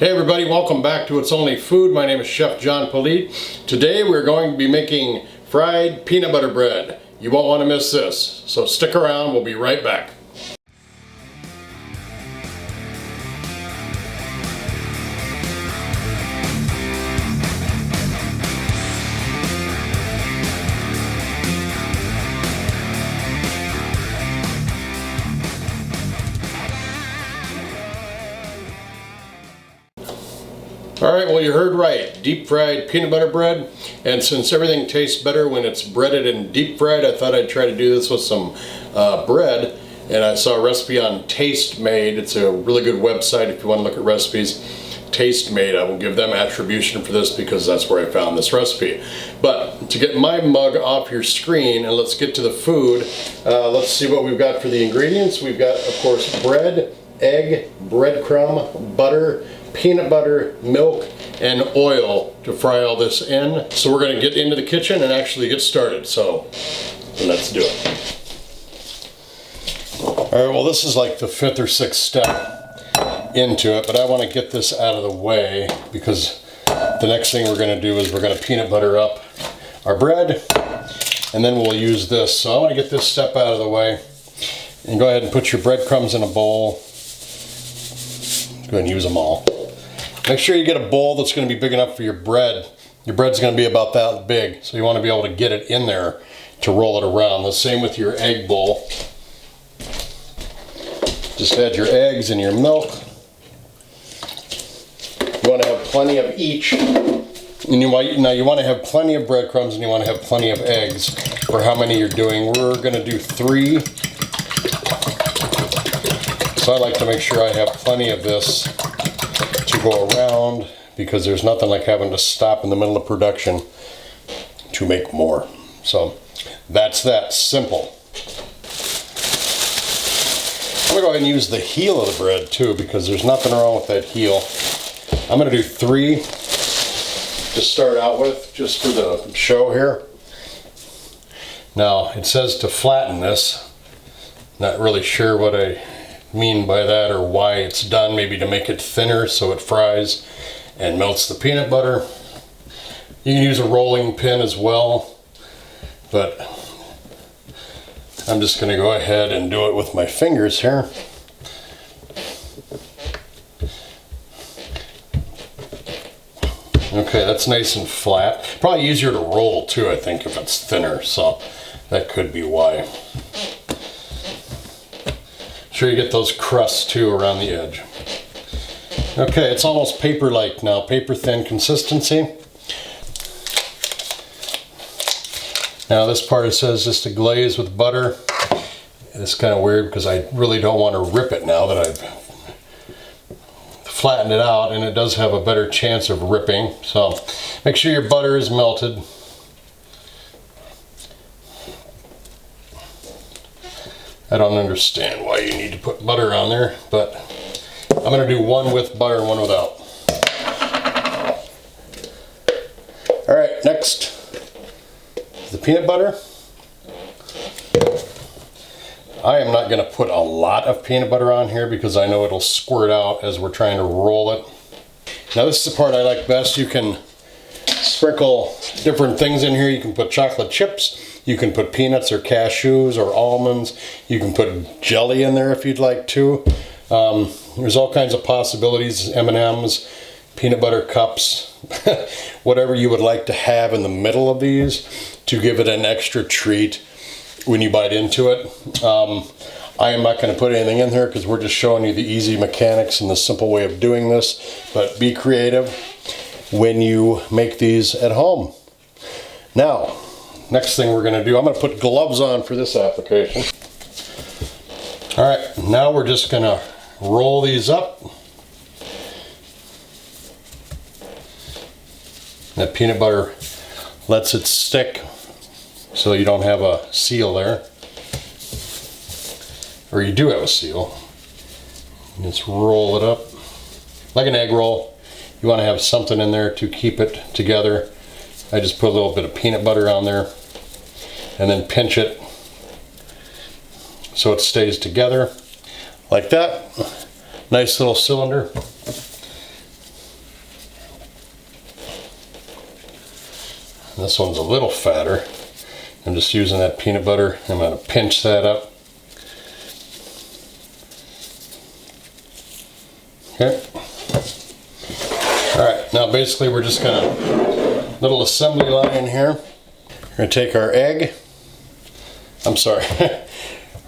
Hey everybody, welcome back to It's Only Food. My name is Chef John Politte. Today we're going to be making fried peanut butter bread. You won't want to miss this, so stick around, we'll be right back. Alright, well you heard right, deep fried peanut butter bread, and since everything tastes better when it's breaded and deep fried, I thought I'd try to do this with some bread, and I saw a recipe on Taste Made. It's a really good website if you want to look at recipes. Taste Made, I will give them attribution for this because that's where I found this recipe. But to get my mug off your screen, and let's get to the food, let's see what we've got for the ingredients. We've got, of course, bread, egg, breadcrumb, butter, peanut butter, milk, and oil to fry all this in. So we're going to get into the kitchen and actually get started. So let's do it. Alright, well this is like the 5th or 6th step into it, but I want to get this out of the way because the next thing we're going to do is we're going to peanut butter up our bread and then we'll use this. So I want to get this step out of the way. And go ahead and put your breadcrumbs in a bowl. Go ahead and use them all. Make sure you get a bowl that's going to be big enough for your bread. Your bread's going to be about that big, so you want to be able to get it in there to roll it around. The same with your egg bowl. Just add your eggs and your milk. You want to have plenty of each. And you want to have plenty of breadcrumbs and you want to have plenty of eggs for how many you're doing. We're going to do 3. So I like to make sure I have plenty of this to go around because there's nothing like having to stop in the middle of production to make more. So that's that simple. I'm gonna go ahead and use the heel of the bread too because there's nothing wrong with that heel. I'm gonna do 3 to start out with just for the show here. Now it says to flatten this. Not really sure what I mean by that or why it's done. Maybe to make it thinner so it fries and melts the peanut butter. You can use a rolling pin as well, but I'm just going to go ahead and do it with my fingers here. Okay, that's nice and flat. Probably easier to roll too, I think, if it's thinner, so that could be why. Sure you get those crusts too around the edge. Okay, it's almost paper-like now, paper thin consistency. Now this part it says just to glaze with butter. It's kind of weird because I really don't want to rip it now that I've flattened it out, and it does have a better chance of ripping. So make sure your butter is melted. I don't understand why you need to put butter on there, but I'm going to do one with butter and one without. Alright, next is the peanut butter. I am not going to put a lot of peanut butter on here because I know it'll squirt out as we're trying to roll it. Now this is the part I like best. You can sprinkle different things in here. You can put chocolate chips. You can put peanuts or cashews or almonds. You can put jelly in there if you'd like to. There's all kinds of possibilities, M&Ms, peanut butter cups, whatever you would like to have in the middle of these to give it an extra treat when you bite into it. I am not going to put anything in here because we're just showing you the easy mechanics and the simple way of doing this, but be creative when you make these at home. Now, next thing we're going to do, I'm going to put gloves on for this application. Alright, now we're just going to roll these up. That peanut butter lets it stick so you don't have a seal there. Or you do have a seal. Just roll it up. Like an egg roll. You want to have something in there to keep it together. I just put a little bit of peanut butter on there and then pinch it so it stays together like that. Nice little cylinder. This one's a little fatter. I'm just using that peanut butter. I'm going to pinch that up. Okay. Alright, now basically we're just going to, little assembly line here. We're going to take our egg. I'm sorry.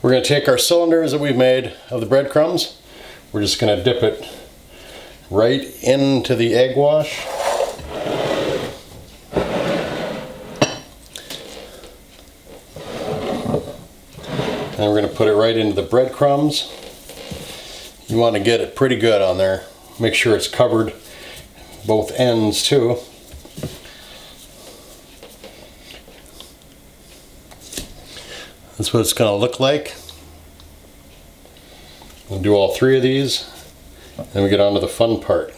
We're going to take our cylinders that we've made of the breadcrumbs. We're just going to dip it right into the egg wash. And we're going to put it right into the breadcrumbs. You want to get it pretty good on there. Make sure it's covered both ends too. That's what it's going to look like. We'll do all 3 of these, then we get on to the fun part.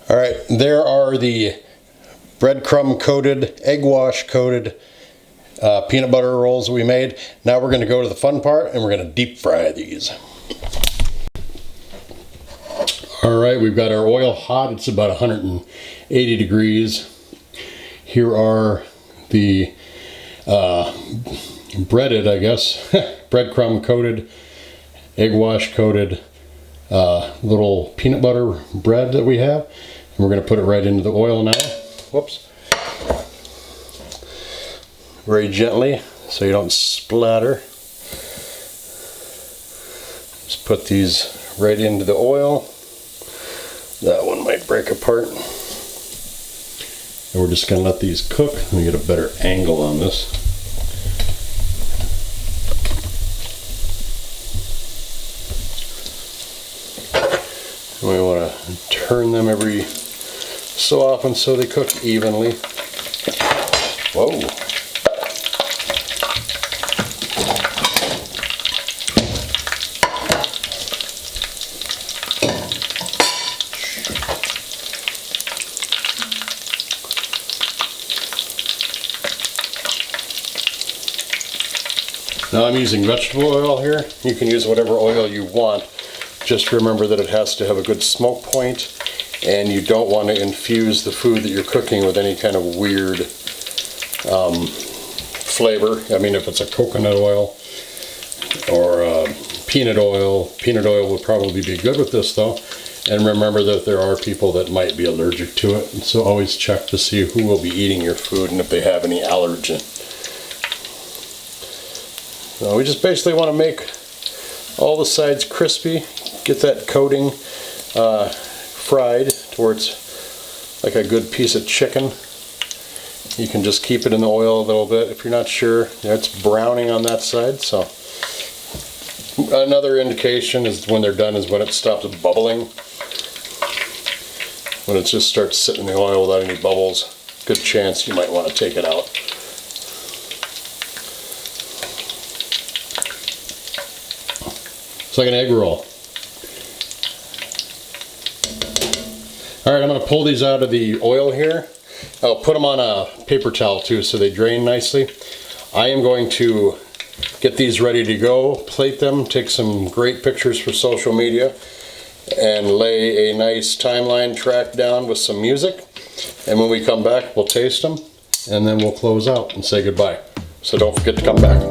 Alright, there are the breadcrumb coated, egg wash coated peanut butter rolls that we made. Now we're going to go to the fun part and we're going to deep fry these. Alright, we've got our oil hot. It's about 180 degrees. Here are the breaded, I guess, breadcrumb coated, egg wash coated little peanut butter bread that we have. And we're going to put it right into the oil now. Whoops. Very gently so you don't splatter. Just put these right into the oil. That one might break apart. And we're just going to let these cook. Let me get a better angle on this. And we want to turn them every so often so they cook evenly. Whoa. Now I'm using vegetable oil here. You can use whatever oil you want. Just remember that it has to have a good smoke point, and you don't want to infuse the food that you're cooking with any kind of weird flavor. I mean, if it's a coconut oil or peanut oil would probably be good with this though. And remember that there are people that might be allergic to it, so always check to see who will be eating your food and if they have any allergen. So we just basically want to make all the sides crispy, get that coating fried towards like a good piece of chicken. You can just keep it in the oil a little bit if you're not sure. It's browning on that side. So another indication is when they're done is when it stops bubbling. When it just starts sitting in the oil without any bubbles, good chance you might want to take it out. It's like an egg roll. Alright, I'm going to pull these out of the oil here. I'll put them on a paper towel too so they drain nicely. I am going to get these ready to go, plate them, take some great pictures for social media, and lay a nice timeline track down with some music. And when we come back, we'll taste them, and then we'll close out and say goodbye. So don't forget to come back.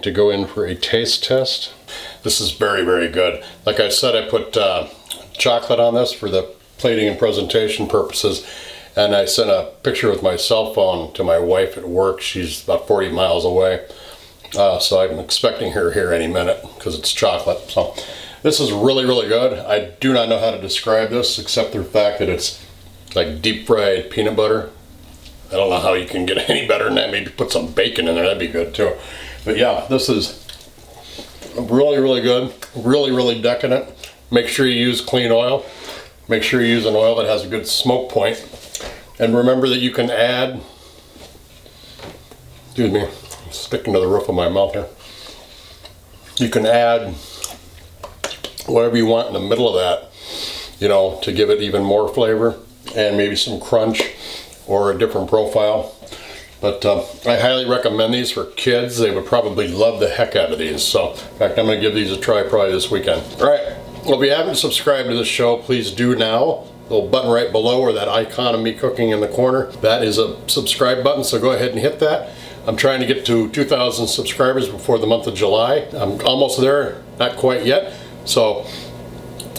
To go in for a taste test. This is very, very good. Like I said, I put chocolate on this for the plating and presentation purposes, and I sent a picture with my cell phone to my wife at work. She's about 40 miles away, so I'm expecting her here any minute because it's chocolate. So this is really, really good. I do not know how to describe this except the fact that it's like deep fried peanut butter. I don't know how you can get any better than that. Maybe put some bacon in there, that'd be good too. But yeah, this is really, really good. Really, really decadent. Make sure you use clean oil. Make sure you use an oil that has a good smoke point. And remember that you can add, excuse me, I'm sticking to the roof of my mouth here. You can add whatever you want in the middle of that, you know, to give it even more flavor and maybe some crunch or a different profile. But I highly recommend these for kids. They would probably love the heck out of these. So, in fact, I'm going to give these a try probably this weekend. All right, well, if you haven't subscribed to this show, please do now. Little button right below, or that icon of me cooking in the corner, that is a subscribe button, so go ahead and hit that. I'm trying to get to 2,000 subscribers before the month of July. I'm almost there, not quite yet. So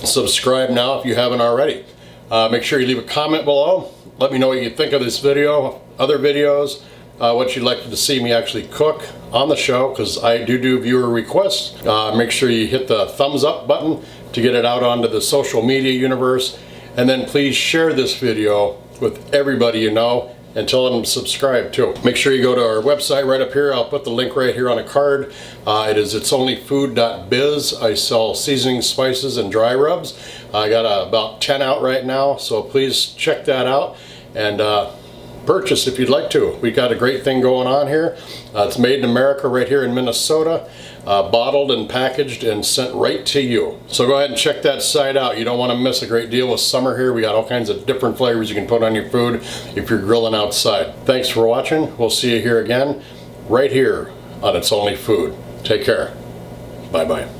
subscribe now if you haven't already. Make sure you leave a comment below. Let me know what you think of this video, other videos, what you'd like to see me actually cook on the show, because I do viewer requests. Make sure you hit the thumbs up button to get it out onto the social media universe. And then please share this video with everybody you know and tell them to subscribe too. Make sure you go to our website right up here. I'll put the link right here on a card. It is itsonlyfood.biz. I sell seasoning, spices, and dry rubs. I got about 10 out right now, so please check that out and purchase if you'd like to. We got a great thing going on here. It's made in America right here in Minnesota. Bottled and packaged and sent right to you. So go ahead and check that site out. You don't want to miss a great deal with summer here. We got all kinds of different flavors you can put on your food if you're grilling outside. Thanks for watching. We'll see you here again, right here on It's Only Food. Take care. Bye-bye.